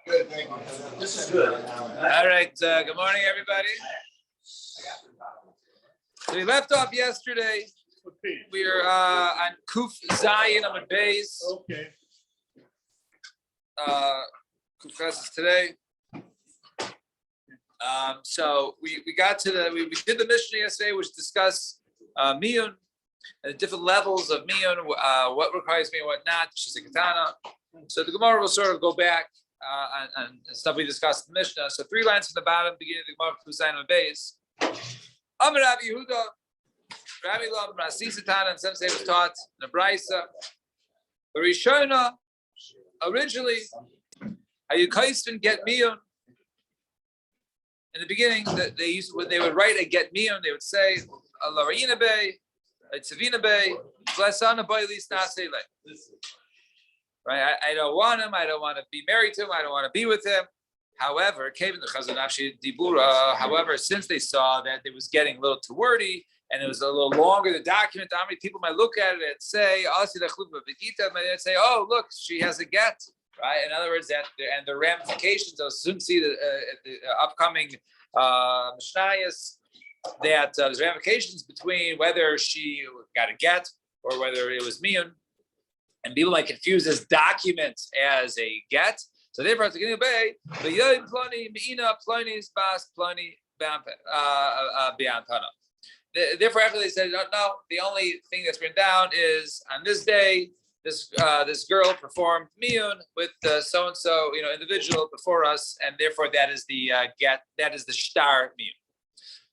Good, thank you. This is good. All right. Good morning, everybody. So we left off yesterday. We are on Kuf Zayin on base. Okay. Kuf Ches is today. So we got to we did the Mishnah yesterday, which discussed miyun and the different levels of miyun, what requires miyun, what not. She's a katana. So the Gemara will sort of go back and stuff we discussed in the Mishnah. So 3 lines from the bottom, beginning of the Gemara, Kuf Zayin on base. Amar Rabbi Yehuda, Rabbi Lam, Rasi Satana, and some say it was taught in the Brisa. The Rishona, originally, Hayukaisvin get miyun. In the beginning, they used when they would write a get miyun, they would say Larina Bay, Tzavina Bay, Blessana Bay Nase. Right? I don't want him. I don't want to be married to him. I don't want to be with him. However, however, since they saw that it was getting a little too wordy and it was a little longer, the document, how many people might look at it and say, oh, look, she has a get. Right. In other words, that and the ramifications. I'll soon see the upcoming Mishnayos that there's ramifications between whether she got a get or whether it was miyun, and people might confuse this document as a get. So therefore, it's going to be the plani meina plani's bas plani biantana. Therefore, after they said no, the only thing that's written down is on this day. This girl performed miyun with so and so individual before us, and therefore that is the get. That is the shtar miyun.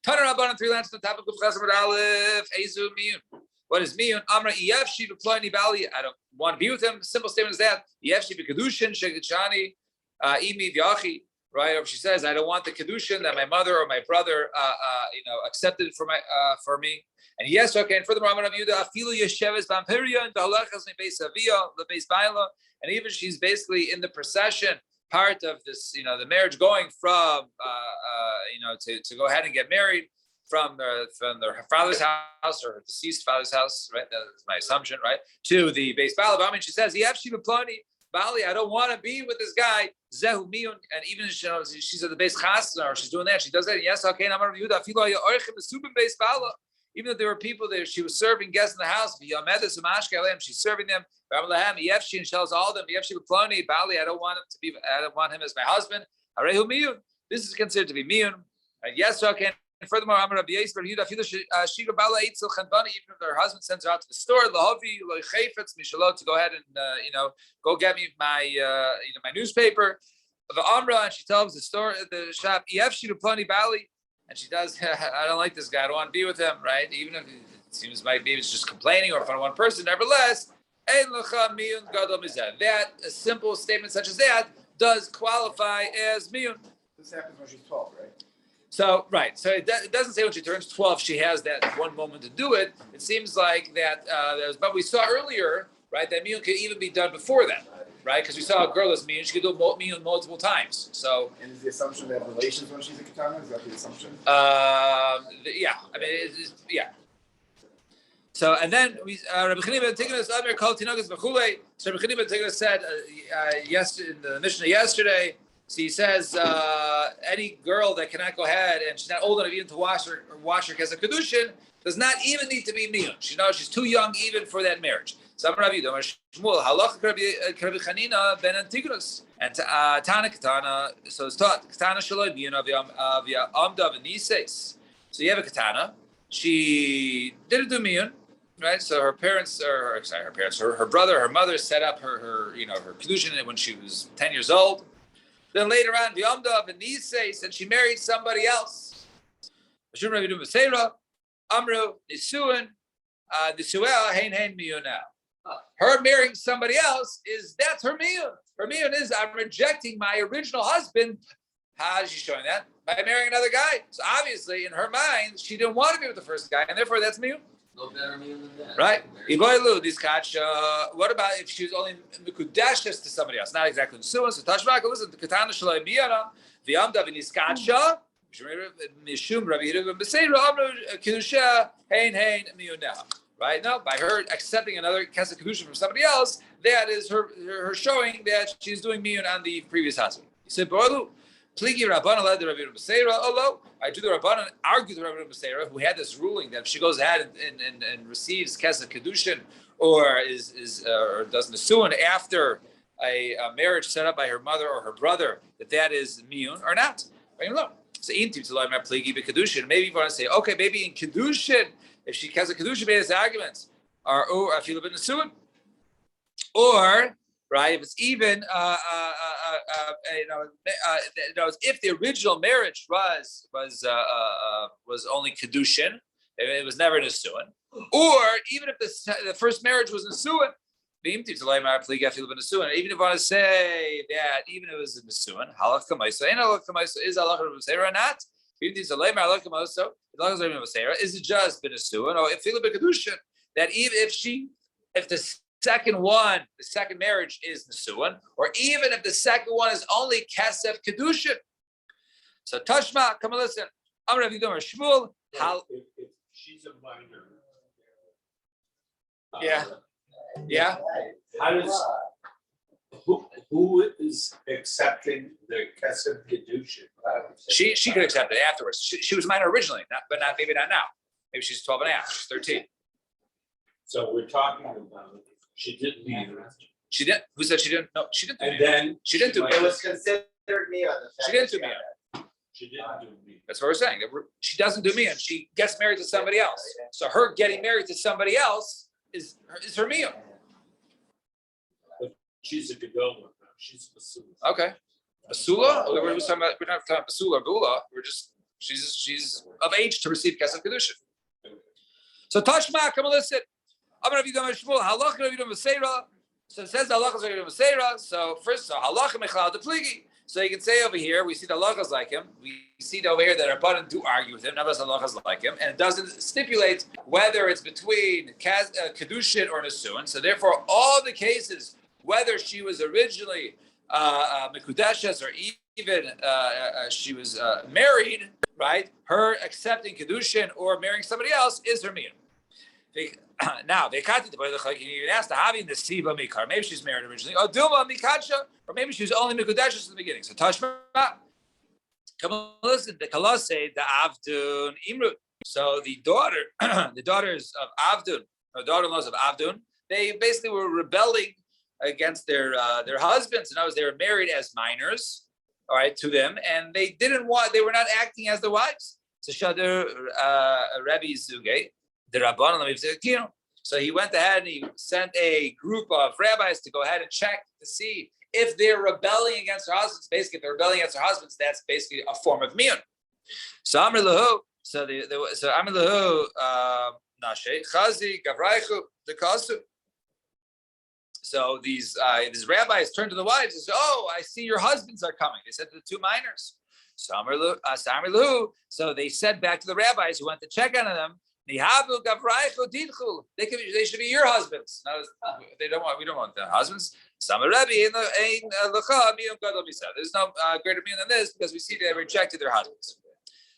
Taner Rabbanan 3 lines to the top of Kuf Ches Aleph. Ezu miyun. What is miyun? Amra yefshi b'plani bali. I don't want to be with him. Simple statement is that yefshi b'kedushin shegitchani imi v'achi. Right? Or she says, I don't want the kedushin that my mother or my brother accepted for me. And yes, okay. And furthermore, I'm Yehuda afilu yesheves b'amperia and b'halachas nebeis avia lebeis baila, and even she's basically in the procession part of this, the marriage going from, to go ahead and get married from her father's house or her deceased father's house, right? That's my assumption, right? To the beis baila. I mean, she says, "Yefshi b'plani bali." I don't want to be with this guy. Zehu miyun, and even she's at the beis chasna or she's doing that. She does that. Yes, okay. And I'm Yehuda afilu ha'orchim esubim beis baila. Even if there were people there, she was serving guests in the house. She's serving them. And she tells all of them, I don't want him as my husband. This is considered to be miyun. Yes, okay. And furthermore, even if her husband sends her out to the store, to go ahead and go get me my my newspaper. The Amra, and she tells the shop, and she does, I don't like this guy. I don't want to be with him, right? Even if it seems maybe it's just complaining or from one person. Nevertheless, that a simple statement such as that does qualify as miyun. This happens when she's 12, right? So, right. So it doesn't say when she turns 12, she has that one moment to do it. It seems like that, but we saw earlier, right, that miyun could even be done before that. Right, because we saw a girl as miyun, she could do miyun multiple times. So, and is the assumption they have relations when she's a katana? Is that the assumption? Yeah. I mean, yeah. So, and then we Rabbi Chanina taking us other kol tinagas v'chulei. So Rabbi Chanina said yes in the Mishnah yesterday. So he says any girl that cannot go ahead and she's not old enough even to wash her as a kedushin does not even need to be miyun. She's too young even for that marriage. So Rabbi Shmuel, halacha Rabbi Chanina ben Antigonus, and Tana Katana. So it's taught Katana shaloi miyun via amda v'nises. So you have a katana. She didn't do miyun, right? So her brother, her mother set up her kedushin when she was 10 years old. Then later on, v'amda v'nises, and she married somebody else. Amru nisuin nisuel hein miyuna. Her marrying somebody else that's her miyun. Her miyun is I'm rejecting my original husband. How is she showing that? By marrying another guy. So obviously, in her mind, she didn't want to be with the first guy, and therefore that's miyun. No better miyun than that. Right? What about if she was only mikudeshes to somebody else? Not exactly nisuin. So Tashbaka, listen, the katana shalai miyana v'yamda v'niskatsha. Mishum Rabbi Yehuda ben Beseira Amru Kedusha Hein Miyuna. right? No, by her accepting another kesef kedusha from somebody else, that is her showing that she's doing miyun on the previous husband. He said, "Boru, pligi rabbanan led the Rabbeinu B'seira. Although I do the rabbanan argue the Rabbeinu B'seira, who had this ruling that if she goes ahead and receives kesef kedushin or or does nesuin after a marriage set up by her mother or her brother, that is miyun or not. Right? No. So maybe you want to say, okay, maybe in kedushin, if she has a kedushin based arguments, or I feel a bit nesuin, or right, if it's even if the original marriage was only kedushin, it was never nesuin, or even if the first marriage was nesuin. Even if you want to say that even if it was a nesuin, halach kamaisa, ain't halach kamaisa, is halach b'seira or not? Even if it's a leimer halach kamaisa, is it just been nesuin or if feel kedushin that even if the second marriage is nesuin, or even if the second one is only kesef kedushin. So Tashma, come and listen. I'm Rav Yudam Shmuel. If she's a minor. Yeah. How does who is accepting the kesef kedushin? She could accept it afterwards. She was minor originally, but maybe not now. Maybe she's 12 and a half. She's 13. So we're talking about she didn't mean it. She didn't. Who said she didn't? No, she didn't. And then she didn't do It it. was considered me on the. She didn't do me. She didn't do me. That's what we're saying. She doesn't do me, and she gets married to somebody else. So her getting married to somebody else is her meal. She's a gedolah. She's a basula. Okay, basula. We're not talking about basula or bula. We're just she's of age to receive kesef kedusha. So Tashma, come and listen. I'm gonna be done with Shmuel. Halach Rav Yudam B'seira. So it says halach Rav Yudam B'seira. So first, halach mechalal de pligi. So you can say over here, we see the halachas like him. We see over here that our button do argue with him. None of us halachas like him, and it doesn't stipulate whether it's between kedushin or nesuin. So therefore, all the cases, whether she was originally mikudeshes or even she was married, right? Her accepting kedushin or marrying somebody else is her miyun. Now, they can't even ask the having the siba mikar. Maybe she's married originally, or duma mikadsha, or maybe she was only mikudeshes in the beginning. So Tashma, come on, listen. The kalas say the Avdun Imrut. So the daughters of Avdun, or daughter-in-laws of Avdun, they basically were rebelling against their husbands. In other words, they were married as minors, all right, to them, and they were not acting as the wives. So Shadur Rabbi Zugay, the Rabbanan. So he went ahead and he sent a group of rabbis to go ahead and check to see if they're rebelling against their husbands. Basically, if they're rebelling against their husbands, that's basically a form of miyun. So Amr Lahu, Amr Lahu, Nashe, Chazi, Gavraichu, the Kasu. So these rabbis turned to the wives and said, "Oh, I see your husbands are coming." They said to the two minors. So So they said back to the rabbis who went to check on them, they should be your husbands. No, we don't want their husbands. There's no greater meaning than this because we see they rejected their husbands.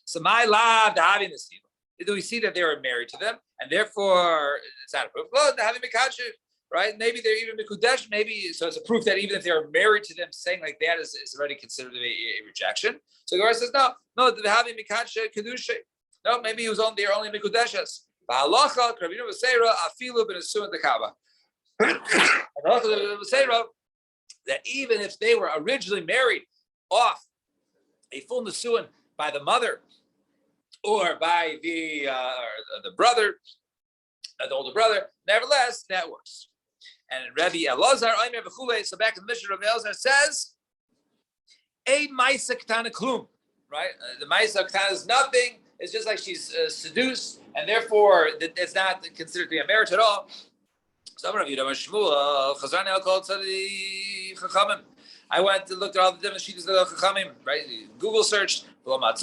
So my love, the having this evil. Do we see that they were married to them, and therefore it's not a proof? Well, the having mikachir, right? Maybe they're even mikudesh. Maybe so. It's a proof that even if they are married to them, saying like that is already considered a rejection. So the Gemara says no. The having mikachir kedusha. No, maybe he was on there only mikudeshes. Halacha Rav Yudam B'seira afilu b'nesuin dekava. That even if they were originally married off a full nesuin by the mother or by the brother, the older brother, nevertheless that works. And Rabbi Elazar, so back in the mission, Rabbi Elazar says, "A ma'isa ketana klum," right? The ma'isa ketana is nothing. It's just like she's seduced, and therefore it's not considered to be a marriage at all. I went to look at all the different sheets of the Chachamim, right? Google search. I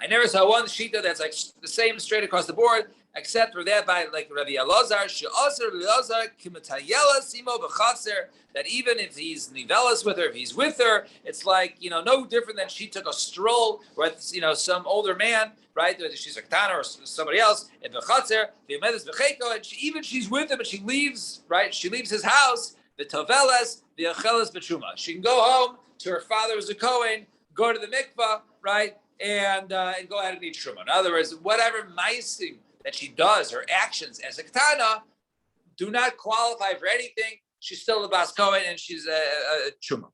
never saw one shita that's like the same straight across the board except for that by like Rabbi Elazar, she'aser Elazar kimatayela simo b'chatzer, that even if he's nivelas with her, if he's with her, it's like, no different than she took a stroll with, some older man, right? Whether she's a ketana or somebody else, in b'chatzer, v'yomedes b'cheiko, and she's with him, but she leaves, right? She leaves his house, v'toveles, v'acheles b'truma. She can go home to her father who's a Kohen, go to the mikvah, right? And go ahead and eat truma. In other words, whatever ma'asim that she does, her actions as a ketana, do not qualify for anything. She's still a bas Kohen and she's a truma.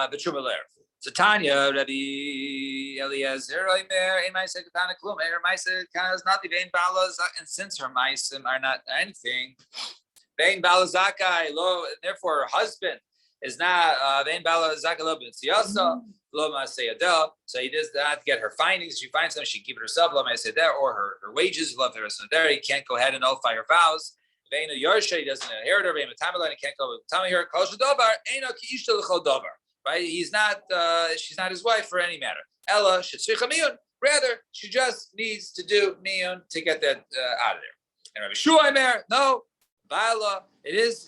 The truma layer. So Tanya, Rabbi Eliezer, Omer, ein ma'aseh ketana klum. Her ma'aseh ketana is not the vein balas, and since her ma'asim are not anything, vein balazakai lo. Therefore, her husband is not vein balazakai lo b'tziyasa. So he does not get her findings. She finds something, she can keep it herself, or her wages, he can't go ahead and nullify her vows. He doesn't inherit her, he can't go right? He's not, she's not his wife for any matter. Ella, rather, she just needs to do miyun to get that out of there. And Rabbi Shua, no, Bala, it is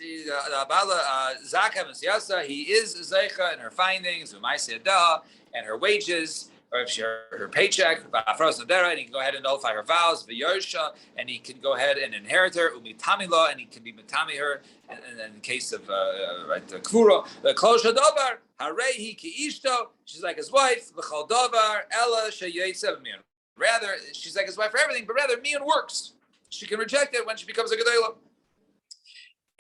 Bala Zaka and Siyasa. He is Zeicha in her findings, and her wages, or if she her paycheck, and he can go ahead and nullify her vows, V'Yersha, and he can go ahead and inherit her, Umitamila, and he can be Mitami her, and in the case of the Kvura, the Kol Shadovar, Harehi Ki Ishto, she's like his wife, L'Chol Dovar, Ella Sheyetzev Miyun. Rather, she's like his wife for everything, but rather Miyun works. She can reject it when she becomes a Gedolah.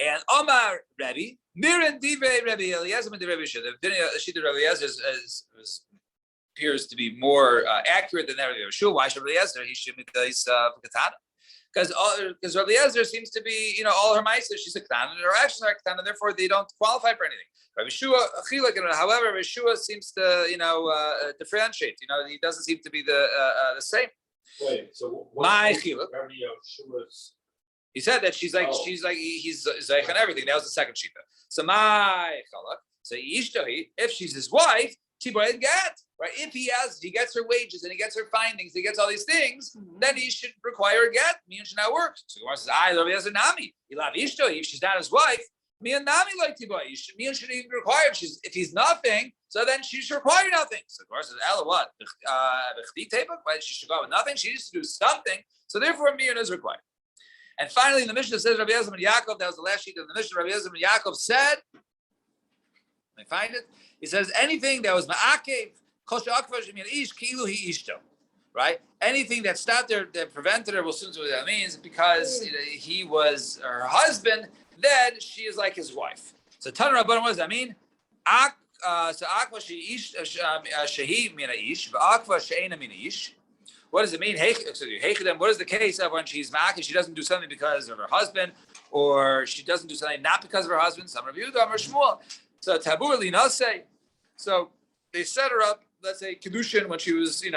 And Omar Rabbi, Miran Divrei Rabbi Eliezer and Rabbi Shua. The Shita Rabbi Eliezer appears to be more accurate than that Rabbi Shua. Why should Rabbi Eliezer? He should be the katana, because Rabbi Eliezer seems to be, all her ma'aser, she's a katana, and her actions are katana, therefore they don't qualify for anything. Rabbi Shua, however, Rabbi Shua seems to, differentiate. He doesn't seem to be the same. Wait, so My chiluk? Rabbi Yeshua's. He said that she's like he's Zeich and everything. That was the second shita. So my chalak. So Ishtahi, if she's his wife, Tibor and Gat, right? If he gets her wages and he gets her findings, he gets all these things, then he should require a get. Miyun should not work. So Gemara says, I love Yezer Nami. Ilav Ishtahi, if she's not his wife, Miyun Nami like Tibor. Miyun shouldn't even require. If he's nothing, so then she should require nothing. So Gemara says, Ella what? Right? She should go with nothing. She needs to do something. So therefore, Miyun is required. And finally, in the Mishnah says, Rabbi Eliezer ben Yaakov, that was the last sheet of the Mishnah, Rabbi Eliezer ben Yaakov said, I find it, he says, anything that was ma'akev, kol she'akvar shemin ish, ki'ilu hi ishto, right? Anything that stopped her, that prevented her, we'll soon see what that means, because he was her husband, then she is like his wife. So Tana Rabbanan, what does that mean? So akva shehi mina ish, v'akva she'ena mina ish. What does it mean? What is the case of when she's ma'akev, she doesn't do something because of her husband, or she doesn't do something not because of her husband? Some Rabbi Yehuda, Shmuel. So tabur linase. So they set her up, let's say kedushin, when she was 8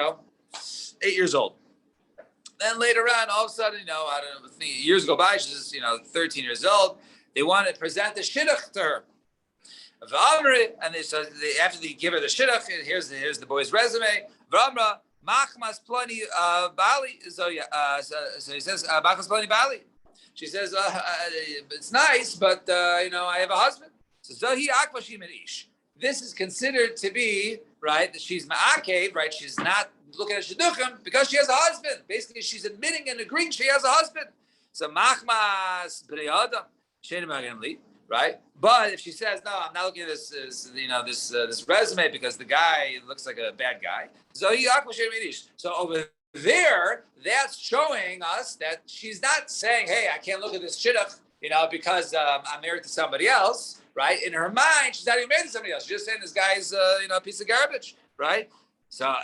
years old. Then later on, all of a sudden, I don't know, years go by, she's 13 years old. They want to present the shidduch to her. And after they give her the shidduch, here's the boy's resume. V'amra machmas plani bali. So he says machmas plani bali. She says it's nice, but I have a husband. So Zahi Akvashim Ish. This is considered to be, right, that she's ma'akev, right? She's not looking at Shidduchim because she has a husband. Basically, she's admitting and agreeing she has a husband. So Machmas B'nei Adam, Shein Magamli, right? But if she says, no, I'm not looking at this resume because the guy looks like a bad guy. Zahi Akvashim Ish. So over there, that's showing us that she's not saying, hey, I can't look at this Shidduch, because I'm married to somebody else. Right? In her mind, she's not even married to somebody else. She's just saying this guy's, a piece of garbage, right? So,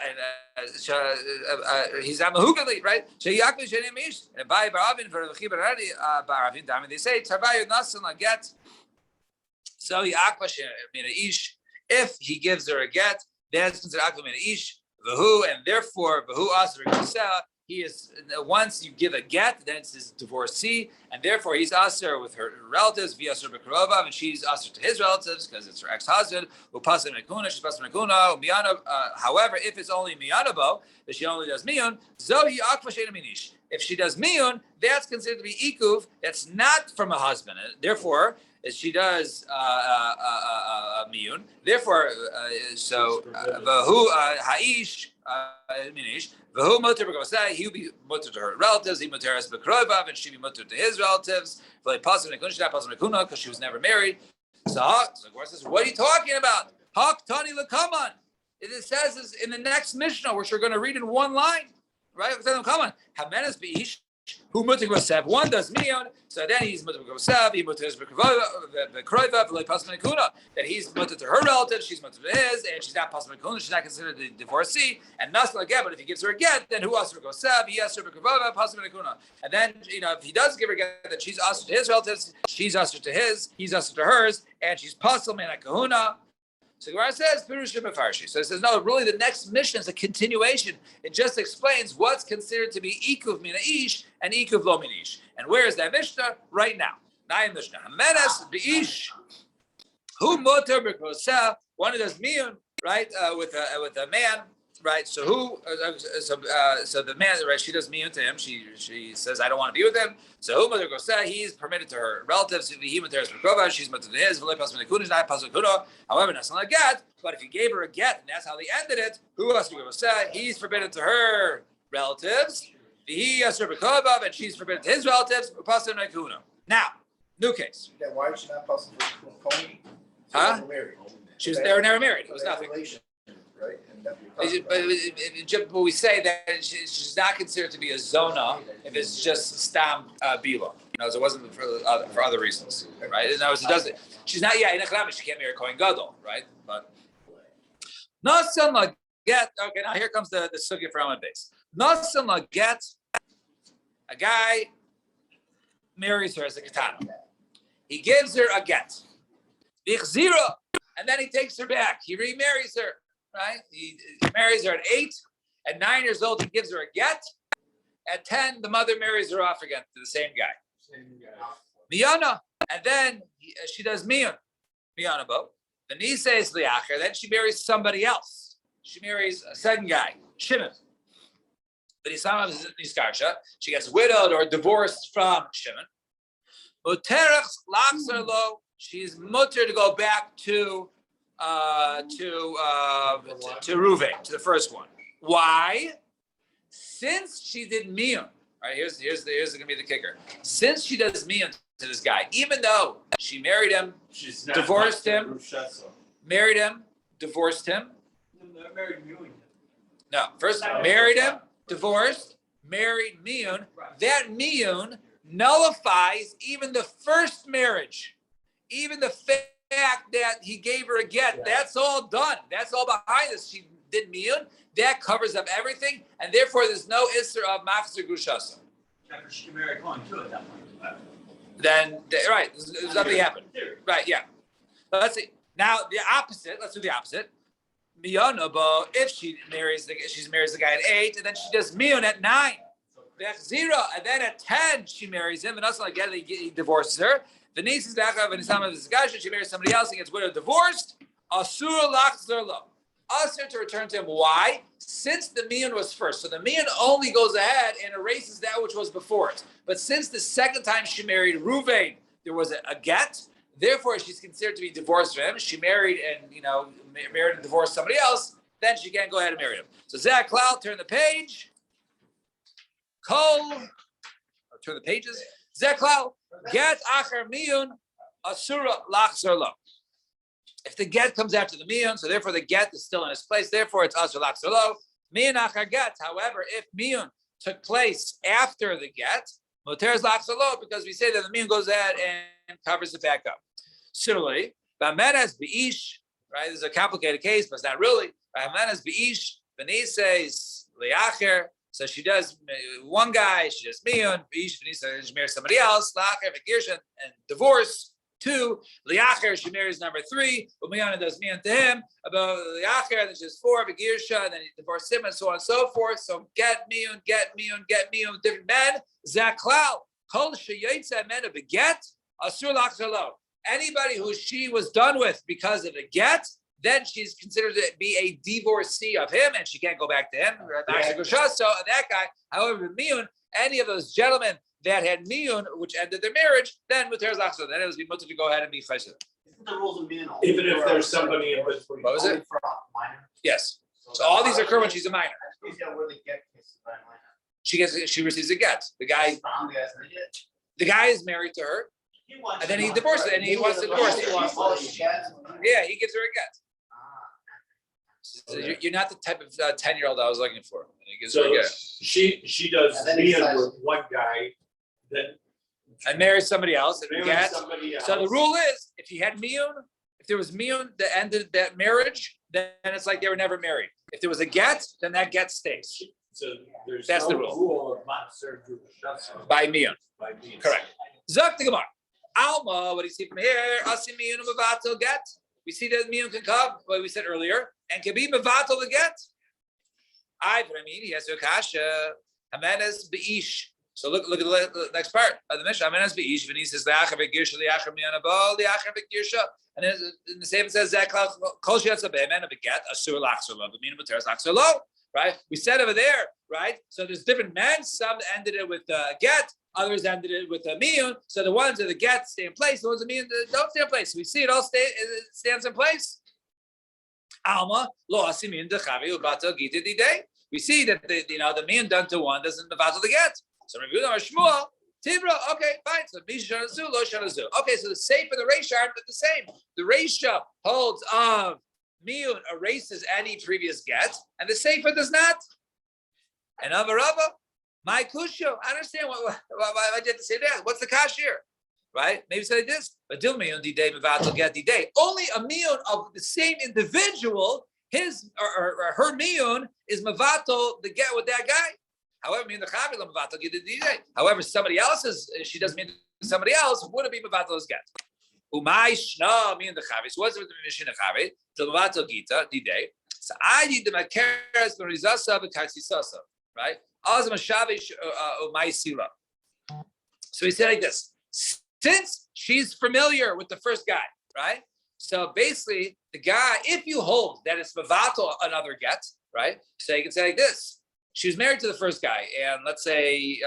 he's a mahugali, right? And by Baravin for Baravin, they say, Tarvayu Nasan get. So ish. If he gives her a get, that's considered akva min ish. V'hu, and therefore v'hu asr kisah. he is, once you give a get, then it's his divorcee, and therefore he's aser with her relatives, via aser b'karovav, and she's aser to his relatives because it's her ex-husband. Upasim mekuna, she's pasim mekuna. However, if it's only miyanabo, that she only does miyun, zohi akva sheina minish. If she does miyun, that's considered to be ikuv. That's not from a husband. Therefore, if she does miyun, therefore, so vahu haish minish. Vahu mutter b'kavasai. He will be mutter to her relatives. He mutter as b'krovav, and she be mutter to his relatives. V'lei pasim mekuna, she not pasim mekuna because she was never married. So the Gemara says, "What are you talking about? Hak tani lekaman." It says this in the next Mishnah, which we're going to read in one line, right? Come on, hamenes b'ish who mutter b'kasav. One does miyun, so then he's mutter b'kasav. He mutter b'krovav v'lei pasim mekuna. That he's mutter to her relatives, she's mutter to his, and she's not pasim mekuna. She's not considered the divorcee, and nothing like that. But if he gives her a get, then who aser b'kasav? He aser b'krovav pasim mekuna. And then if he does give her a get, that she's aser to his relatives, she's aser to his, he's aser to hers, and she's pasul min kahuna. So Gemara says, Pirushim Mefarshi. So it says, no, really the next mission is a continuation. It just explains what's considered to be Ikuv Mina Ish and Ikuv Lo Min Ish. And where is that Mishnah? Right now. Nayim Mishnah. Hamenes B'ish. Who motor b'koseh. One who does miyun, right, with a man. Right, so so the man, right? She does miyun to him. She says, "I don't want to be with him." So who mother goes? He's permitted to her relatives. He materes b'krova. She's mutter to his. V'lei pas v'nekudah. Not pas v'nekudah. However, that's not a get. But if you gave her a get, and that's how they ended it, who else goes? He's forbidden to her relatives. He has her b'krova, and she's forbidden to his relatives. Pas v'nekudah. Now, new case. Then why is she not possible for Coney? Huh? They were never married. It was nothing. Right? But we say that she's not considered to be a zona if it's just stam bila. It wasn't for other reasons, right? In other words, it doesn't. She's not. Yeah, in a she can't marry a kohen gadol, right? But nasan la get. Okay, now here comes the sugya for Amud Beis. Nasan la get. A guy marries her as a katana. He gives her a get. Zero, and then he takes her back. He remarries her. Right? He marries her at 8. At 9 years old, he gives her a get. At 10, the mother marries her off again to the same guy. Miyana. And then she does miyun. Miyana bo. The nisa is liacher. Then she marries somebody else. She marries a second guy, Shimon. But Isama is niskarsha. She gets widowed or divorced from Shimon. Muterach laxar lo. She's mutter to go back to Reuven, to the first one. Why? Since she did miyun, right? Here's going to be the kicker. Since she does miyun to this guy, even though she married him, divorced him, married him, divorced him. No, first married him, divorced, married miyun. That miyun nullifies even the first marriage, even the fact that he gave her a get, that's all done. That's all behind us. She did miyun. That covers up everything, and therefore there's no isser of machzer gushasa. She can marry Cohen too at that point. Then, right, there's nothing happened. Right, yeah. But let's see. Now the opposite. Let's do the opposite. Miyun, if she marries the guy at 8, and then she does miyun at 9. That's 0, and then at 10 she marries him, and also again he divorces her. The niece is Achav and Isam of the discussion. She marries somebody else and gets widowed, divorced. Asur lachzer lo. Asur to return to him. Why? Since the miyun was first, so the miyun only goes ahead and erases that which was before it. But since the second time she married Reuven, there was a get. Therefore, she's considered to be divorced from him. She married and married and divorced somebody else. Then she can't go ahead and marry him. So Zach Cloud, turn the page. Kol. Turn the pages. Zach Cloud. Get acher miyun asura lachzer lo. If the get comes after the miyun, so therefore the get is still in its place. Therefore, it's asur lachzer lo. Miyun acher get. However, if miyun took place after the get, moteres lachzer lo, because we say that the miyun goes ahead and covers it back up. Similarly, b'amenes b'ish, right? This is a complicated case, but it's not really. B'amenes b'ish, b'ni says liacher. So she does one guy, she does miyun, she marries somebody else, lacher, v'girshin, and divorce. 2. Liacher, she marries number 3. Umiyana does miyun to him. About Liacher, and then she has 4. Begirsha, and then he divorced him, and so on and so forth. So get miyun, different men. Zaklau, kol sheyotza men of a get, asur lachzalo. Anybody who she was done with because of a get, then she's considered to be a divorcee of him, and she can't go back to him. So that guy, however, miyun, any of those gentlemen that had miyun, which ended their marriage, then with teres lachzalo, then it was be mutter to go ahead and be chesed. Isn't the rules of miyun Even if there's somebody in between. What was it? for a minor? Yes. So all these occur when she's a minor. Where they get cases by a minor. She receives a get. The guy is married to her, He wants and then he to- divorces her, and he wants to divorce her. Yeah, he gives her a get. So you're not the type of 10-year-old I was looking for. And he gives her So a get. she does And then he miyun says- with one guy, then And marries somebody else. And marries get. somebody else. So the rule is, if he had miyun, if there was miyun that ended that marriage, then it's like they were never married. If there was a get, then that get stays So there's That's no the rule. rule of not served with the by miyun. by means. Correct. Zok the Gemara. Alma, what do you see from here? Asi miyun mevatel get. We see that miyun can come, what we said earlier, and can be mevatel the get. I mean, he has to kasha. Hamenes beish. So look at the next part of the mission. Hamenes beish. When he says le'acher v'girsha, le'acher miyun abal, le'acher v'girsha, and then in the same it says zakla kol she'atza be'emen of a get asur lachzor lo, b'miyun b'teres lachzor lo. Right? We said over there, right? So there's different men. Some ended it with get, others ended it with a miyun. So the ones that the get stay in place, the ones that miyun don't stay in place. So we see it stands in place. Alma lo asimin dechavi ubato gita didei. We see that the miyun done to one doesn't mevatel the get. So review them Shmuel. Tibra, okay, fine. So misha shanazu, lo shanazu. Okay, so the seif and the reisha aren't the same. The reisha holds of miyun erases any previous get, and the seifa does not. And Amarava, my kusho. I understand why I have to say that. What's the kash here? Right? Maybe say this. But dil miyun didei mevatel get didei. Only a miyun of the same individual, his or her miyun is mevatel the get with that guy. However, miyun the chavi lo mevatel get didei. However, somebody else's, she doesn't mean somebody else would it be mevatel's get. Umay shna miyun the chavi. So what's with the mishin chavi? Mevatel gita didei. So I need the makeres berizasa v'kaksisasa. Right? So he said like this, since she's familiar with the first guy, right? So basically the guy, if you hold that it's mevatel another get, right? So you can say like this, she was married to the first guy and let's say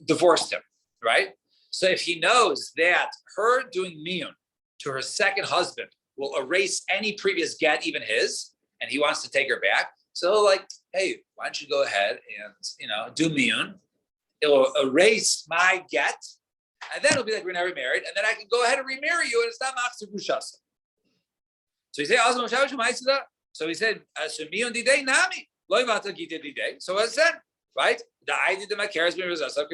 divorced him, right? So if he knows that her doing miyun to her second husband will erase any previous get, even his, and he wants to take her back, so like, hey, why don't you go ahead and, do miyun? It'll erase my get, and then it'll be like we're never married, and then I can go ahead and remarry you, and it's not machzor gushasa. So he said, so he said, so miyun didei nami, lo yivatel gita didei. So what it said, right? The idea that my cares me was so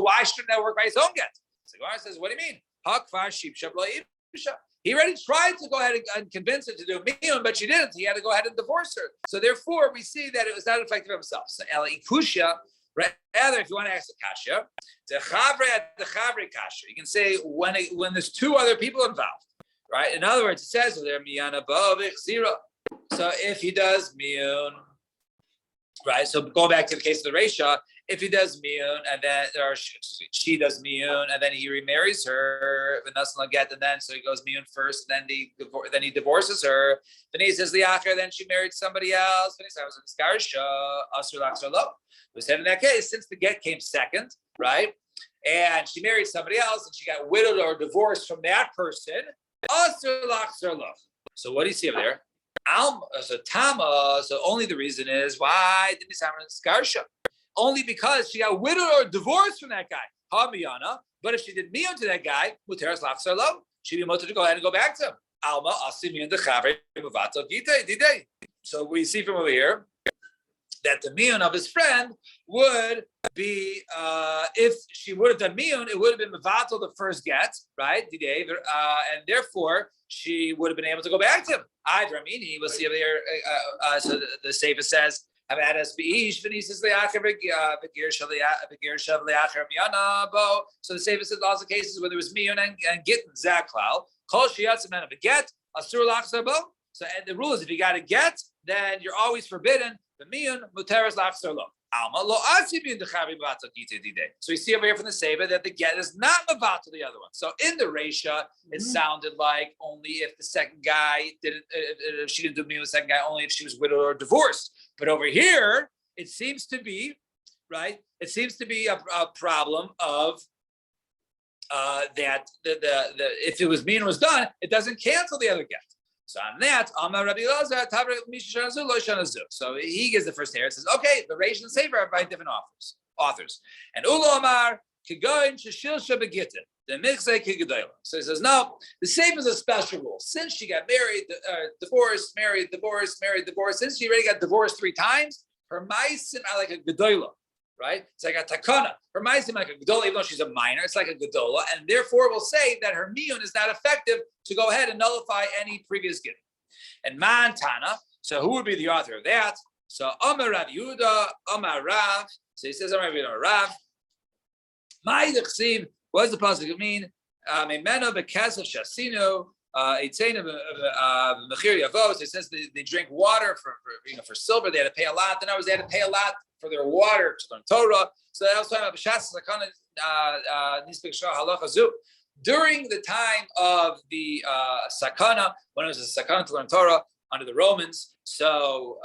why shouldn't that work by his own get? So Gemara says, what do you mean? Hakfar sheep shab lo isha. He already tried to go ahead and convince her to do miyun, but she didn't. He had to go ahead and divorce her. So therefore, we see that it was not effective himself. So ela ikusha, rather, if you want to ask the kasha, the chavre kasha. You can say when there's two other people involved, right? In other words, it says there miyana bavich zira. So if he does miyun, right? So go back to the case of the reisha. If he does miyun and then, or she does miyun and then he remarries her, and then so he goes miyun first, and then he divorces her. Then he says liacher, then she married somebody else. Then he says asur lachzor lo. We said in that case, since the get came second, right, and she married somebody else and she got widowed or divorced from that person, asur lachzor lo. So what do you see over there? So Tama. So only the reason is why didn't he say skarsha? Only because she got widowed or divorced from that guy. Hamiyana. But if she did miyun to that guy, muteres lachzor lo, she'd be motivated to go ahead and go back to him. Alma asi miyun dechavre mevatel gita didei. So we see from over here that the miyun of his friend would be, if she would have done miyun, it would have been mevatel the first get, right? Didei, and therefore she would have been able to go back to him. Either, I mean, he will see over there. So the sefer says, So the same says lots of cases where there was miyun and gittin zaklal. Kol shiyatzim and a get asur lachzar bo. So and the rule is if you got a get, then you're always forbidden. The miyun muteres lachzar lo. So we see over here from the Seba that the get is not mavato the other one. So in the Reisha, it sounded like only if the second guy didn't, if she didn't do me with the second guy, only if she was widowed or divorced. But over here, it seems to be, right? It seems to be a problem of that the if it was mean was done, it doesn't cancel the other get. So on that, so he gives the first hair. It says, okay, the Reish and the Sefer are by different authors. And Ula Amar Kigoin Shishilsha Begittin. The Mikzeh Kigadola. So he says, no, the Sefer is a special rule. Since she got married, divorced, married, divorced, married, divorced, since she already got divorced 3 times, her maisim are like a Gedola. Right? It's like a takana. Her maisim like a gedola, even though she's a minor, it's like a gedola, and therefore we'll say that her miyun is not effective to go ahead and nullify any previous giving. And Mantana, so who would be the author of that? So Amar Rav Yehuda, Amar Rav. So he says Amar Rav. Ma'idachsiv. What does the pasuk mean? Memeno bekesef shasinu. Eitzena mechir yavos. It says they drink water for silver. They had to pay a lot. Then they had to pay a lot for their water to learn Torah. So that was talking about b'shas sakana nispek shah halacha zu. During the time of the sakana, when it was a sakana to learn Torah under the Romans, so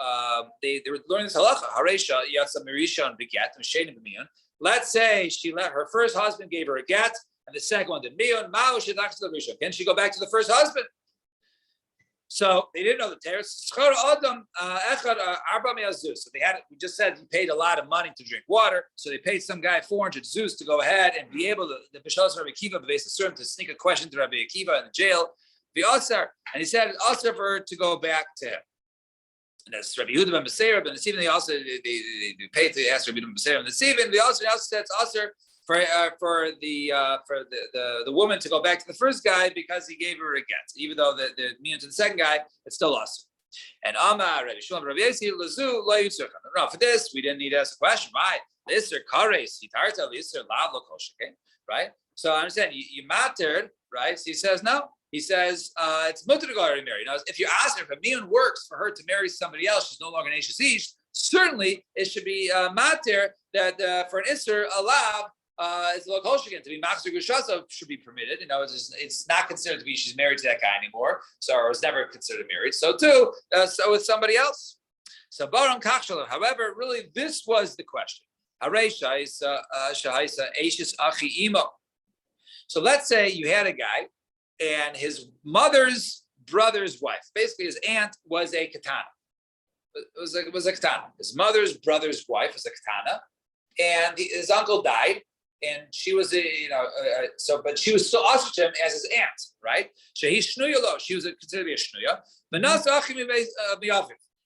they were learning this halacha. Haresha yatsa mirisha and beget m'shenim b'miyun. Let's say her first husband gave her a get, and the second one did miyun. Ma'u shedach to the rishon. Can she go back to the first husband? So they didn't know the teretz. So they had. We just said he paid a lot of money to drink water. So they paid some guy 400 zuz to go ahead and be able to the b'shalos Rabbi Akiva b'veis to sneak a question to Rabbi Akiva in the jail. And he said it's also for her to go back to him. And that's Rabbi Yehuda ben Beseira ben Nesiv. They also they paid to ask Rabbi Yehuda ben Beseira ben Nesiv. And they also said it's also for the woman to go back to the first guy because he gave her a get, even though the meaning to the second guy, it's still us. And Amar Rabbi Shmuel Rabbi Yossi Lazu lo yitzur. No, for this we didn't need to ask a question, right? Lister kares hitarta lister lav lo koshike, right? So I understand you mattered, right? So he says no. He says it's mutter to go already married. Now, if you ask her if a miyun works for her to marry somebody else, she's no longer an Ashes Ish. Certainly, it should be matter that for an Isser alav. It's a local again to be Maxer Gushasa should be permitted. It's not considered to be she's married to that guy anymore. So it was never considered married. So too, so with somebody else. So Baram Kachshalah. However, really this was the question. So let's say you had a guy and his mother's brother's wife, basically his aunt was a katana. It was a katana. His mother's brother's wife was a katana, and his uncle died. And she was, but she was still also to him as his aunt, right? Shehi shnuya lo, she was considered to be a shnuya.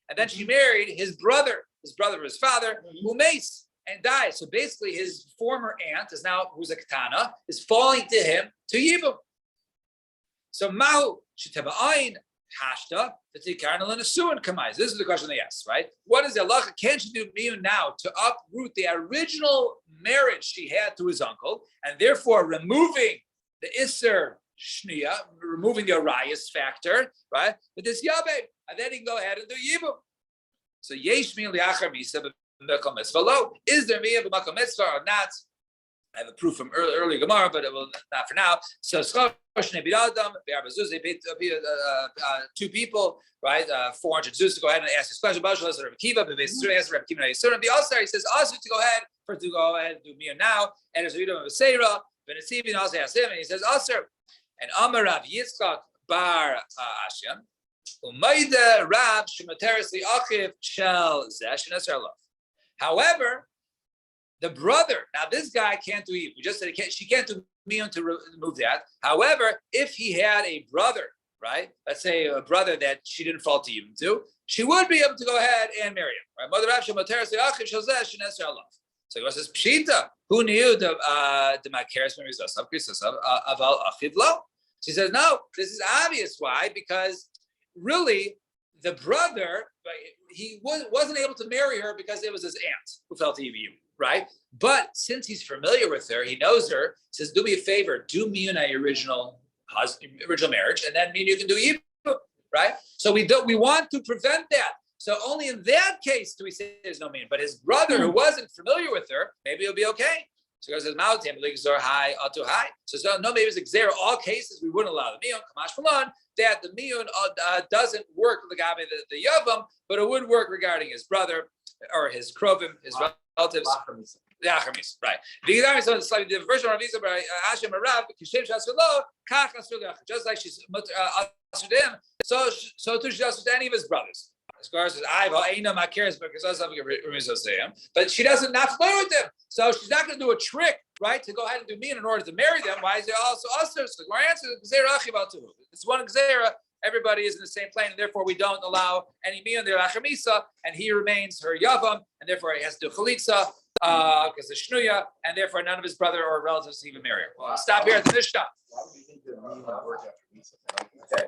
And then she married his brother of his father, who mace and died. So basically, his former aunt is now, who's a katana, is falling to him to yibum. So mahu shetaba'ayin hashta v'tikarna lenasuin kamais. This is the question they ask, right? What is the halacha? Can she do miyun now to uproot the original marriage she had to his uncle, and therefore removing the iser shniya, removing the arayas factor, right? But this yabe, and then he can go ahead and do yibum. So yesh mi liachar misa b'makom mitzvah lo. Is there miyah b'makom mitzvah or not? I have a proof from early Gemara, but it will not for now. So they paid 2 people, right? 400 zuz to go ahead and ask this question. He says also to go ahead and do miyah now. And there's Yehuda ben Beseira ben Nesiv also asked him, and he says also. And Amar Rav Yitzchak bar Hashem umayda Rav shemateres liachiv shel zesh nesarlov. However, the brother, now this guy can't do evil. We just said she can't do miyun to remove that. However, if he had a brother, right? Let's say a brother that she didn't fall to even to, she would be able to go ahead and marry him. Right? Mother Rav shemateres liachiv shel zesh nesarlov. So he says, Pshita, who knew the Makaris Merizosav, Kristosav, Aval Achid Lo? She says, no, this is obvious. Why? Because really, the brother, he wasn't able to marry her because it was his aunt who fell to miyun, right? But since he's familiar with her, he knows her. Says, "Do me a favor, do miyun at your original marriage, and then you can do yibum, right?" So we want to prevent that. So only in that case do we say there's no miyun. But his brother, who wasn't familiar with her, maybe it'll be okay. So he says, "Mautim ligzor high atu high." So no, maybe it's gzera. All cases we wouldn't allow the miyun. Kamash malon that the miyun doesn't work legabe the yavam, but it would work regarding his brother or his krovim, his relatives. The achamis, right? The version of Rav by Hashem Rav, just like she's to him, so too she does to any of his brothers. As far as but she doesn't not familiar with them, so she's not going to do a trick, right? To go ahead and do miyun in order to marry them. Why is it also usher? So our answer is it's one gzera. Everybody is in the same plane, and therefore we don't allow any miyun there achamisa, and he remains her yavam, and therefore he has to do chalitza because the shnuya, and therefore none of his brother or relatives even marry her. Well, stop here at the Mishnah. Why would you think that me would work after Lisa? Okay.